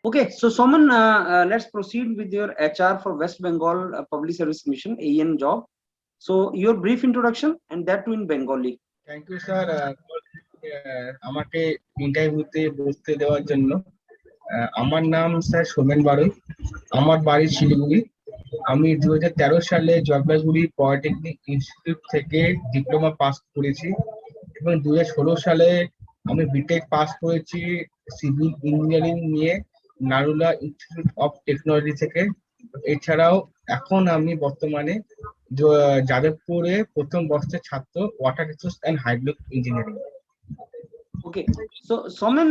Okay, so Soman, let's proceed with your HR for West Bengal Public Service Commission AN job. So your brief introduction and that too in Bengali. Thank you sir আমাকে ইন্টারভিউতে বসতে দেওয়ার জন্য। আমার নাম sir Somen Barui, আমার বাড়ি শিলিগুড়ি। আমি 2013 সালে জলপাইগুড়ি পলিটেকনিক ইনস্টিটিউট থেকে ডিপ্লোমা পাস করেছি এবং 2016 সালে আমি বিটেক পাস করেছি সিভিল ইঞ্জিনিয়ারিং নিয়ে নারুলা ইনস্টিটিউট অফ টেকনোলজি থেকে। এছাড়াও এখন আমি বর্তমানে যাদবপুরে প্রথম বর্ষের ছাত্র, water resource and hydraulic engineering. Okay, so Soman,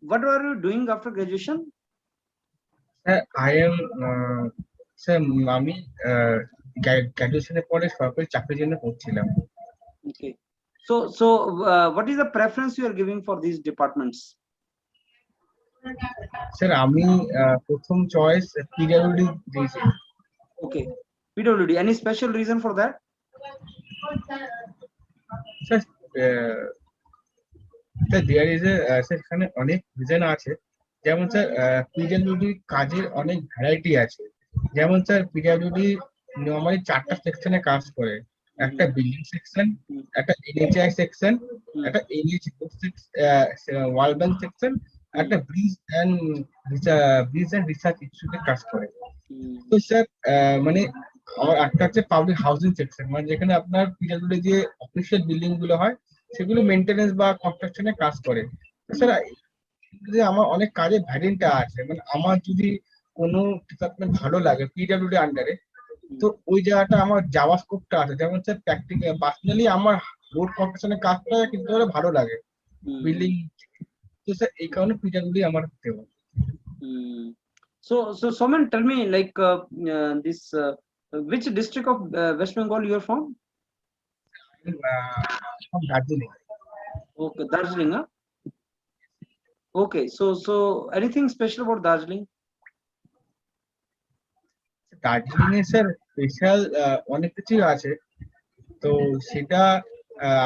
what are you doing after graduation? Sir আমি গ্র্যাজুয়েশনের পরে সরকারি চাকরির জন্য পড়ছিলাম। Okay, so what is the preference you are giving for these departments? Sir আমি প্রথম চয়েস পিডব্লিউডি দিয়েছি। Okay, PWD. Any special reason for that? Sir there is sir এখানে অনেক রিজন আছে। যেমন স্যার পিডব্লিউডি কাজের অনেক ভ্যারাইটি আছে। যেমন স্যার পিডব্লিউডি নর্মালি 4টা সেকশনে কাজ করে। একটা বিল্ডিং সেকশন, একটা এনএইচআই সেকশন, একটা এনএইচ ওয়ার্ল্ড ব্যাংক সেকশন, একটা ব্রিজ এন্ড রিসার্চ ইনস্টিটিউটে কাজ করে। তো স্যার মানে আমার একটা হচ্ছে পাবলিক হাউজিং সেকশন, মানে যেখানে আপনার পিডব্লিউডি যে অফিসিয়াল বিল্ডিং গুলো হয় সেগুলো মেইনটেনেন্স বা কনস্ট্রাকশনে কাজ করে। স্যার আমার অনেক কাজের ভ্যারিয়েন্ট আছে, মানে আমার যদি কোনো ডিপার্টমেন্ট ভালো লাগে পিডব্লিউডি আন্ডারে, তো ওই জায়গাটা আমার যাওয়ার স্কোপটা আছে। যেমন স্যার প্র্যাকটিক্যাল পার্সোনালি আমার রোড কনস্ট্রাকশনের কাজটা কিন্তু ভালো লাগে বিল্ডিং। তো স্যার এই কারণে পিডব্লিউডি আমার দেওয়া। So Soman, tell me, like this which district of West Bengal you are from? From Darjeeling. Okay, Darjeeling, huh? Okay, so anything special about Darjeeling? Darjeeling A sir special অনেক কিছুই আছে। তো সেটা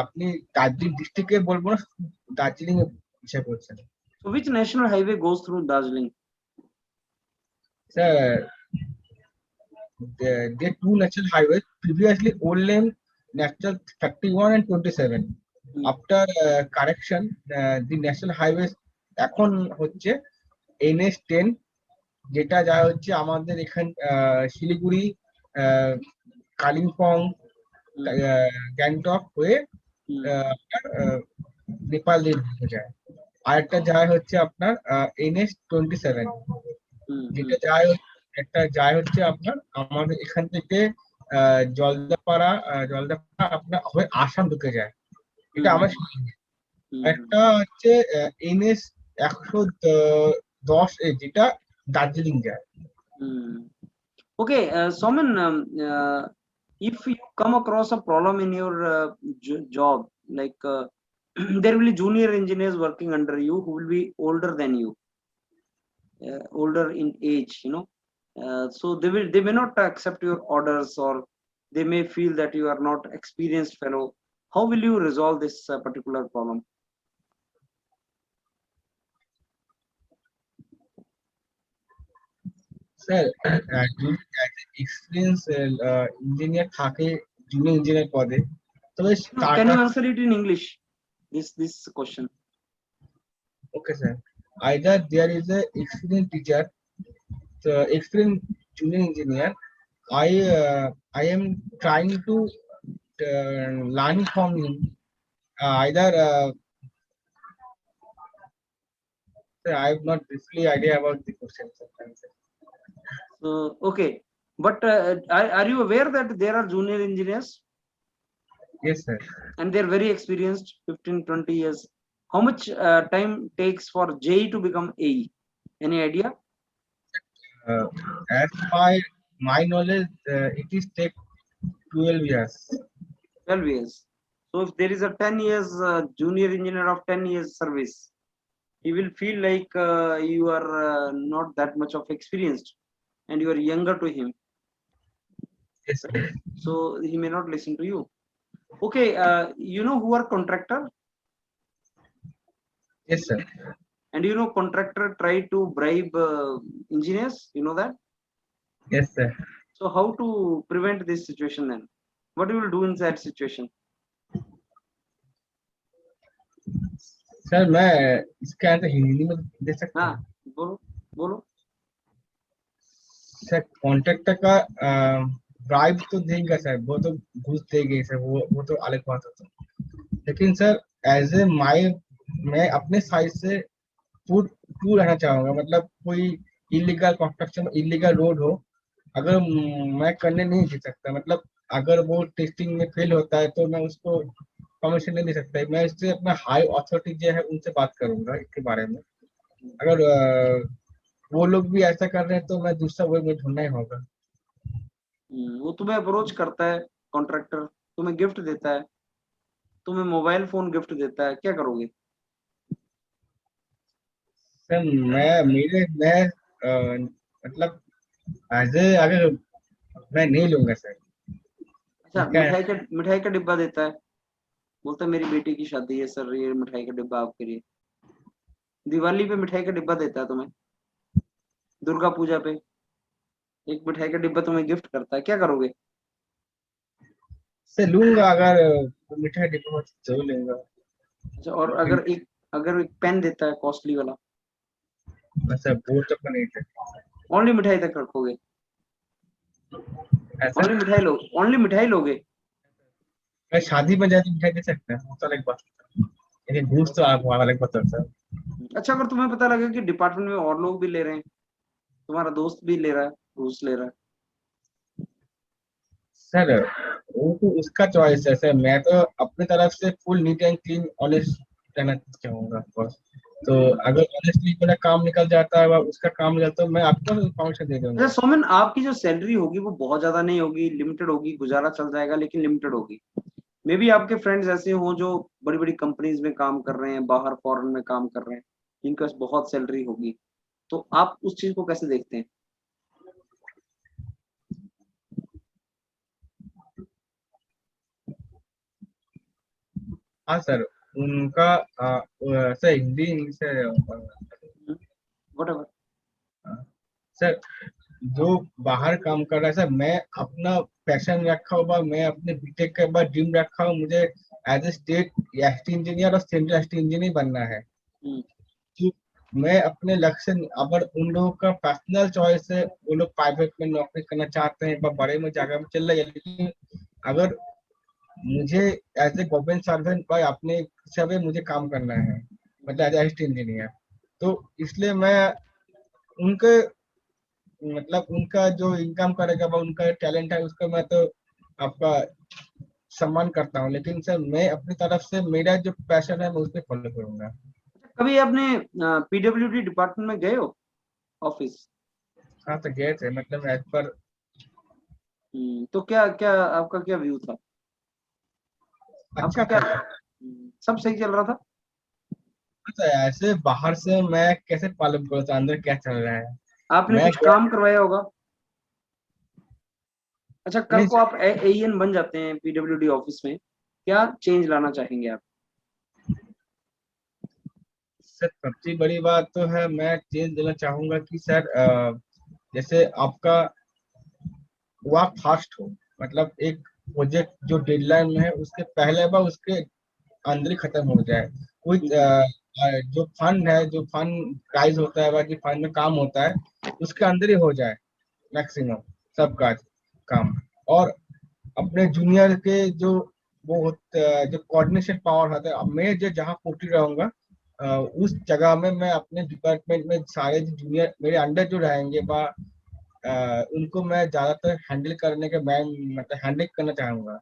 আপনি দার্জিলিং ডিস্ট্রিক্টে বলবো না, দার্জিলিং এ ইচ্ছা করছেন। So which national highway goes through Darjeeling? Sir, there are 2 national highways. Previously, old name National 31 and 27. After correction, the national highways এখন হচ্ছে NH10, যেটা যা হচ্ছে আমাদের এখান শিলিগুড়ি, কালিম্পং, গ্যাংটক হয়ে নেপাল দিয়ে যায়। আর একটা যায় হচ্ছে আপনার NH27, যেটা যায় একটা যায় হচ্ছে আপনার আমাদের এখান থেকে জলদাপাড়া আপনার হয়ে আসাম ঢুকে যায়। এটা আমার একটা হচ্ছে NH110 যেটা দার্জিলিং যায়। Okay, Soman, if you come across a problem in your job, like there will be junior engineers working under you who will be older than you, older in age, you know, so they may not accept your orders, or they may feel that you are not experienced fellow. How will you resolve this particular problem? Sir experience engineer থাকে junior engineer পদে, তবে can you answer it in English, this question? Okay sir, either there is a experienced teacher, the experienced junior engineer. I am trying to learn from him. Either I have not briefly idea about the question sometimes. So okay, but are you aware that there are junior engineers? Yes sir. And they're very experienced, 15-20 years. How much time takes for JE to become AE? Any idea? As my knowledge, it is take 12 years. 12 years. So if there is a 10 years junior engineer of 10 years service, he will feel like you are not that much of experienced and you are younger to him. Yes sir. So he may not listen to you. Okay, you know who are contractor? Yes sir. And you know, contractor try to bribe engineers, you know that. Yes sir. So how to prevent this situation then? What you will do in that situation? Sir मैं इसका answer Hindi में दे सकता हाँ, हूँ। बोलो बोलो। Sir contractor का bribe तो देगा सर, वो तो घूस देगी सर, वो तो अलग बात होता है। लेकिन सर एज ए माई, मैं अपने साइड से पूर पूर रहना चाहूंगा, मतलब कोई इलीगल कंस्ट्रक्शन, इलीगल रोड हो, अगर मैं करने नहीं दे सकता, मतलब अगर वो टेस्टिंग में फेल होता है तो मैं उसको परमिशन नहीं दे सकता। मैं इससे अपना हाई अथॉरिटी जो है उनसे बात करूंगा इसके बारे में। अगर वो लोग भी ऐसा कर रहे हैं तो मैं दूसरा वे में ढूंढना ही होगा। वो तुम्हें अप्रोच करता है, कॉन्ट्रैक्टर तुम्हें गिफ्ट देता है, तुम्हें मोबाइल फोन गिफ्ट देता है, क्या करोगे? सर मैं मतलब एज ए, अगर मैं नहीं लूंगा सर। अच्छा, क्या है मिठाई का डिब्बा देता है, बोलता है मेरी बेटी की शादी है सर, ये मिठाई का डिब्बा आपके लिए। दिवाली पे मिठाई का डिब्बा देता है तुम्हें, दुर्गा पूजा पे एक मिठाई का डिब्बा तुम्हें गिफ्ट करता है, क्या करोगे? सर लूंगा, अगर मिठाई डिब्बा हो तो जरूर लूंगा। अच्छा, और अगर एक पेन देता है कॉस्टली वाला, सर वो तो नहीं थे ओनली मिठाई तक रखोगे? ऐसा। ओनली मिठाई लोगे? मैं शादी में जाके मिठाई दे सकते हैं, वो तो अलग बात है। लेकिन घूस तो आप अलग बात है सर। अच्छा, अगर तुम्हें पता लगे कि डिपार्टमेंट में और लोग भी ले रहे हैं, तुम्हारा दोस्त भी ले रहा है, घूस ले रहा है? सर वो तो उसका चॉइस है सर, मैं तो अपनी तरफ से full neat and clean honest रहना चाहूंगा बस। तो अगर ऑनेस्टली मेरा काम निकल जाता है, उसका काम निकल तो मैं आपको इन्फॉर्मेशन दे अच्छा दूंगा। सोमेन, आपकी जो सैलरी होगी वो बहुत ज्यादा नहीं होगी, लिमिटेड होगी, गुजारा चल जाएगा, लेकिन लिमिटेड होगी। मे बी आपके फ्रेंड्स ऐसे हों जो बड़ी बड़ी कंपनीज में काम कर रहे हैं, बाहर फॉरेन में काम कर रहे हैं, जिनका बहुत सैलरी होगी। तो आप उस चीज को कैसे देखते हैं? हाँ सर, उनका सर हिंदी इंग्लिश है वट एवर। सर। जो बाहर काम कर रहा है सर, मैं अपना पैशन रखा हुआ, मैं अपने बीटेक के बाद ड्रीम रखा हूँ, मुझे as a state ST engineer और सेंट्रल एसटी इंजीनियर बनना है। कि मैं अपने लक्ष्य, अगर उन लोगों का पर्सनल चॉइस है, वो लोग प्राइवेट में नौकरी करना चाहते हैं, बड़े में जगह में चल रही है, लेकिन अगर मुझे एज ए गवर्नमेंट सर्वेंट भाई अपने हिसाब से मुझे काम करना है, मतलब एज एसटी इंजीनियर, तो इसलिए मैं उनके, मतलब उनका जो इनकम करेगा वो उनका टैलेंट है, उसका मैं तो आपका सम्मान करता हूँ, लेकिन सर मैं अपनी तरफ से मेरा जो पैशन है मैं उस पर फॉलो करूंगा। कभी आपने पीडब्ल्यूडी डिपार्टमेंट में गए हो, ऑफिस? हाँ तो गए थे, मतलब एज पर। तो क्या क्या आपका क्या व्यू था? आपका अच्छा क्या? था। सब सही चल रहा था? तो ऐसे बाहर से मैं कैसे मालूम करूँ अंदर क्या चल रहा है। आपने मैं कुछ गया काम करवाया होगा। अच्छा, कल नहीं को आप एईएन बन जाते हैं पीडब्ल्यूडी ऑफिस में, क्या चेंज लाना चाहेंगे आप? सर, सबसे बड़ी बात तो है, मैं चेंज देना चाहूंगा कि सर जैसे आपका वर्क फास्ट हो, मतलब एक प्रोजेक्ट जो डेडलाइन में है उसके पहले बार उसके अंदर ही खत्म हो जाए। कोई जो फंड है, जो फंड राइज होता है, जो फंड में काम होता है उसके अंदर ही हो जाए मैक्सिमम सब काज काम। और अपने जूनियर के जो वो जो कोऑर्डिनेशन पावर होता है, अब मैं जो जहाँ पोस्टेड रहूंगा उस जगह में मैं अपने डिपार्टमेंट में सारे जो जूनियर मेरे अंडर जो रहेंगे उनको मैं ज्यादातर हैंडल करने के, मैं मतलब हैंडल करना चाहूंगा।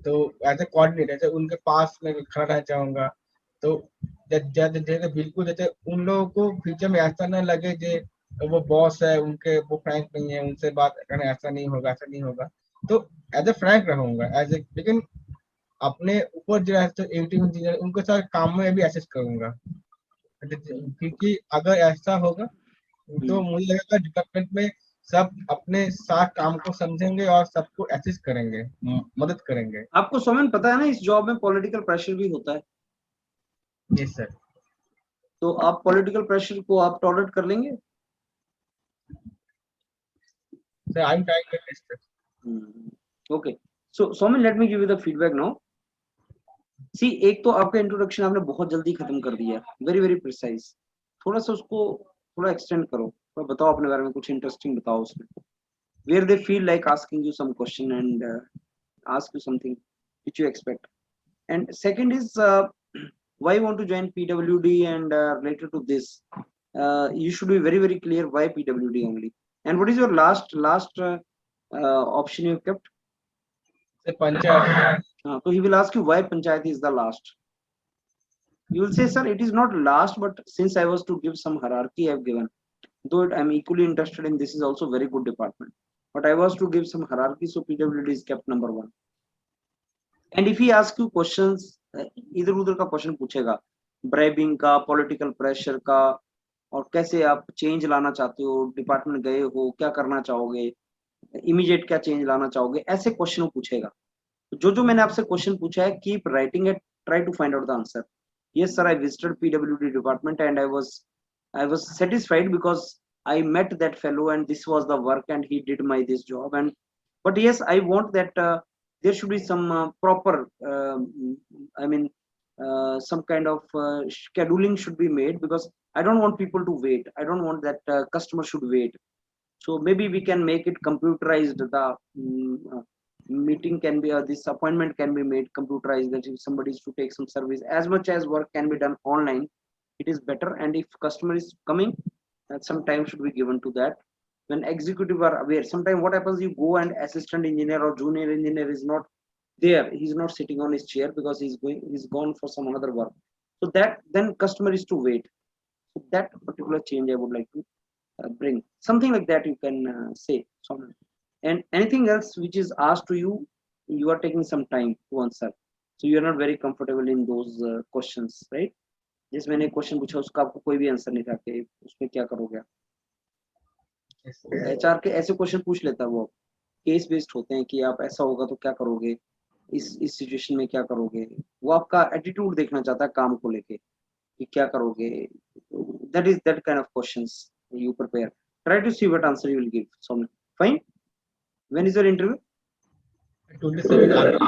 तो एज ए कोऑर्डिनेटर जैसे उनके पास में खड़ा रहना चाहूंगा। तो जैसे जैसे बिल्कुल जैसे उन लोगों को फ्यूचर में ऐसा ना लगे कि वो बॉस है उनके, वो फ्रैंक नहीं है, उनसे बात करना ऐसा नहीं होगा, ऐसा नहीं होगा। तो एज ए फ्रैंक रहूंगा एज ए, लेकिन अपने ऊपर जो है तो एटीन इंजीनियर उनके साथ काम में भी एसेस करूंगा, क्योंकि अगर ऐसा होगा तो मुझे लगेगा डिपार्टमेंट में सब अपने साथ काम को समझेंगे और सबको एसिस्ट करेंगे, मदद करेंगे। आपको सोमेन पता है ना, इस जॉब में पॉलिटिकल प्रेशर भी होता है। Yes sir. तो आप पॉलिटिकल प्रेशर को आप टॉलरेट कर लेंगे? Sir I am trying my best. Okay, so सोमिन let me give you the feedback now. See, एक तो आपका इंट्रोडक्शन आपने बहुत जल्दी खत्म कर दिया, वेरी वेरी प्रिसाइज। थोड़ा सा उसको थोड़ा एक्सटेंड करो, थोड़ा बताओ अपने बारे में, कुछ इंटरेस्टिंग बताओ उसमें, where they feel like asking you some question and ask you something which you expect. And second is why you want to join PWD, and related to this, you should be very very clear why PWD only. And what is your last option you kept? Sir panchayat. So he will ask you why Panchayat is the last. You will say, sir, it is not last, but since I was to give some hierarchy, I have given. Though I'm equally interested in this, is also very good department, but I was to give some hierarchy, so PWD is kept number one. And if he asks you questions, इधर उधर का question पूछेगा, bribing का, political pressure का, और कैसे आप change लाना चाहते हो, डिपार्टमेंट गए हो, क्या करना चाहोगे, इमीडिएट क्या चेंज लाना चाहोगे, ऐसे क्वेश्चन पूछेगा। तो जो मैंने आपसे क्वेश्चन पूछा है, keep writing it, try to find out the answer. Yes sir, I visited PWD department and I was satisfied because I met that fellow and this was the work and he did my this job. And but yes, I want that there should be some proper I mean some kind of scheduling should be made, because I don't want people to wait, I don't want that customer should wait. So maybe we can make it computerized, the meeting can be, this appointment can be made computerized, that if somebody is to take some service, as much as work can be done online, it is better. And if customer is coming, some time should be given to that, when executive are aware. Sometimes what happens, you go and assistant engineer or junior engineer is not there, he's not sitting on his chair because he's gone for some another work, so that then customer is to wait. So that particular change I would like to bring, something like that you can say. And anything else which is asked to you, you are taking some time to answer, so you are not very comfortable in those questions, right? जिस मैंने question पूछा उसका आपको कोई भी answer नहीं था कि उसमें क्या करोगे आप। एचआर के ऐसे क्वेश्चन पूछ लेता है वो, केस बेस्ड होते हैं कि आप ऐसा होगा तो क्या करोगे, इस सिचुएशन में क्या करोगे, वो आपका एटीट्यूड देखना चाहता है काम को लेके कि क्या करोगे। That is that kind of questions you prepare, try to see what answer you will give. So fine, when is your interview? 27 August।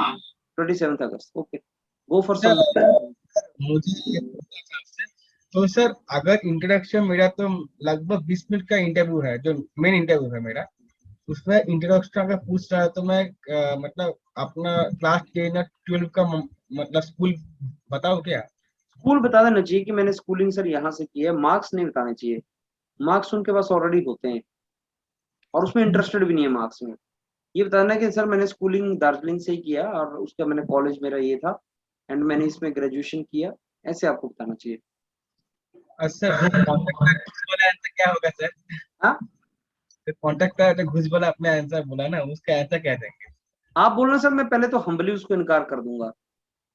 27th August, okay, go for sir some। मुझे ये पूछना था आपसे, तो सर अगर introduction मेरा तो लगभग 20 मिनट का इंटरव्यू है, जो मेन इंटरव्यू है मेरा, उसमें इंट्रोडक्शन अगर पूछ रहा है तो मैं मतलब अपना क्लास 10 या 12 का मतलब स्कूल बताओ क्या? स्कूल बता देना चाहिए कि मैंने स्कूलिंग सर यहाँ से की है, मार्क्स नहीं बताने चाहिए, मार्क्स उनके पास ऑलरेडी होते हैं और उसमें इंटरेस्टेड भी नहीं है मार्क्स में। ये बताना कि सर मैंने स्कूलिंग दार्जिलिंग से ही किया और उसका मैंने कॉलेज मेरा ये था एंड मैंने इसमें ग्रेजुएशन किया, ऐसे आपको बताना चाहिए। सर घुस वाला आंसर क्या होगा सर? हाँ, कॉन्टेक्ट का जो घुस वाला आपने आंसर बोला ना, उसका आंसर क्या देंगे? आप बोलना सर, मैं पहले तो हम्बली उसको इनकार कर दूंगा,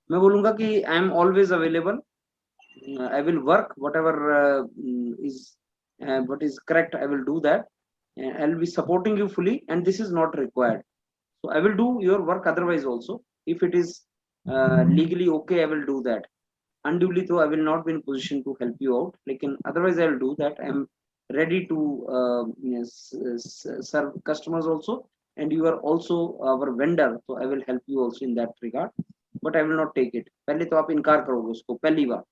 मैं बोलूंगा कि I am always available, I will work whatever what is correct, I will do that, and I will be supporting you fully, and this is not required, so I will do your work otherwise also, if it is legally okay, I will do that. Unduly though I will not be in position to help you out, like otherwise I will do that. I am ready to yes, serve customers also, and you are also our vendor, so I will help you also in that regard, but I will not take it। पहले तो आप इनकार करोगे उसको पहली बार,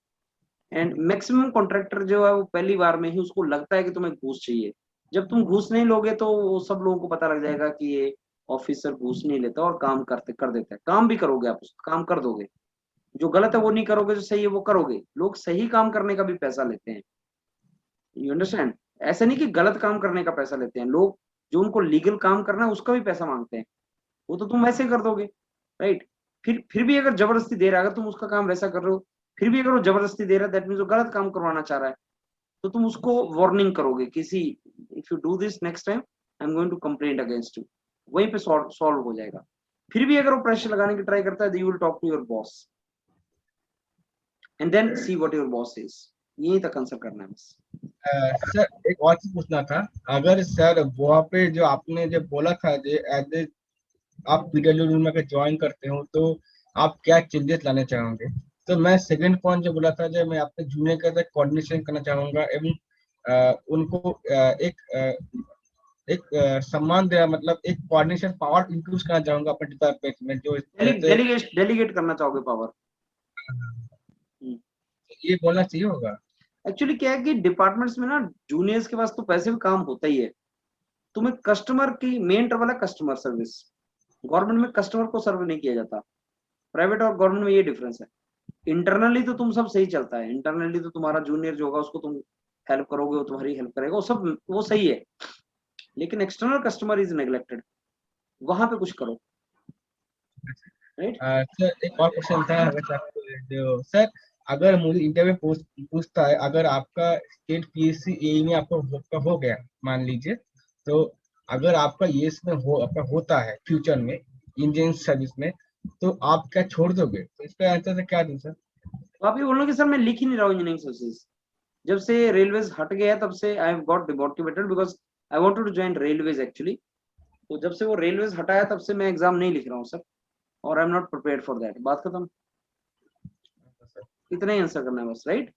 and maximum contractor जो है वो पहली बार में ही उसको लगता है कि तुम्हें घूस चाहिए। जब तुम घूस नहीं लोगे तो वो सब लोगों को पता लग जाएगा कि ये ऑफिसर घूस नहीं लेता और काम कर देता है। काम भी करोगे आप, उसका काम कर दोगे, जो गलत है वो नहीं करोगे, जो सही है वो करोगे। लोग सही काम करने का भी पैसा लेते हैं, यू अंडरस्टैंड। ऐसा नहीं कि गलत काम करने का पैसा लेते हैं लोग, जो उनको लीगल काम करना है उसका भी पैसा मांगते हैं, वो तो तुम वैसे कर दोगे, राइट। फिर भी अगर जबरदस्ती दे रहा है, अगर तुम उसका काम वैसा कर रहे हो, फिर भी अगर वो जबरदस्ती दे रहा है, दैट मींस वो गलत काम करवाना चाह रहा है, तो तुम उसको वार्निंग करोगे किसी, if you do this next time I am going to complaint against you, वहीं पे सॉल्व हो जाएगा। फिर भी अगर वो प्रेशर लगाने की ट्राई करता है, you will talk to your boss and then see what your boss is, यही तक आंसर करना है बस। सर एक और चीज पूछना था, अगर सर वहाँ पे जो आपने जो बोला था जो एज ए आप पीडब्ल्यूडी में अगर ज्वाइन करते हो तो आप क्या चेंजेस लाने चाहोगे? तो मैं सेकंड पॉइंट जो बोला था, जो मैं आपके जूनियर के साथ कोऑर्डिनेशन करना चाहूंगा एवं उनको एक सम्मान देना, मतलब एक कोऑर्डिनेशन पावर इंक्रीज करना चाहूंगा अपने डिपार्टमेंट में, जो जैसे डेलीगेट करना चाहोगे पावर। ये बोलना चाहिए होगा। एक्चुअली क्या है कि डिपार्टमेंट्स में ना जूनियर्स के पास तो पैसे भी काम होता ही है। तुम्हें कस्टमर की मेन ट्रबल है, कस्टमर सर्विस। गवर्नमेंट में कस्टमर को सर्व नहीं किया जाता, प्राइवेट और गवर्नमेंट में ये डिफरेंस है। इंटरनली तो तुम सब सही चलता है, इंटरनली तो तुम्हारा जूनियर जो होगा उसको तुम हेल्प करोगे, वो तुम्हारी हेल्प करेगा, वो सब वो सही है। लेकिन एक्सटर्नल कस्टमर इज नेग्लेक्टेड, वहां पे कुछ करो, राइट। सर एक और क्वेश्चन था, अगर आपको जो सर, अगर मुझे इंटरव्यू पूछता है, अगर आपका स्टेट पीएससी एई में आपका हो गया मान लीजिए, तो अगर आपका येस में आपका होता है फ्यूचर में इंडियन सर्विस में, तो आप क्या छोड़ दोगे? तो इसका आंसर से क्या दूं सर? तो आप ये बोल रहे हो कि सर मैं लिख ही नहीं रहा हूँ इंजीनियरिंग सर्विसेज। जब से रेलवेज हट गया तब से I have got demotivated because I wanted to join railways actually. तो जब से वो रेलवेज हटाया तब से मैं एग्जाम नहीं लिख रहा हूँ सर, और I am not prepared for that. बात खत्म, इतना ही आंसर करना है बस, right.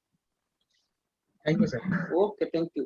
Thank you sir. Okay, thank you.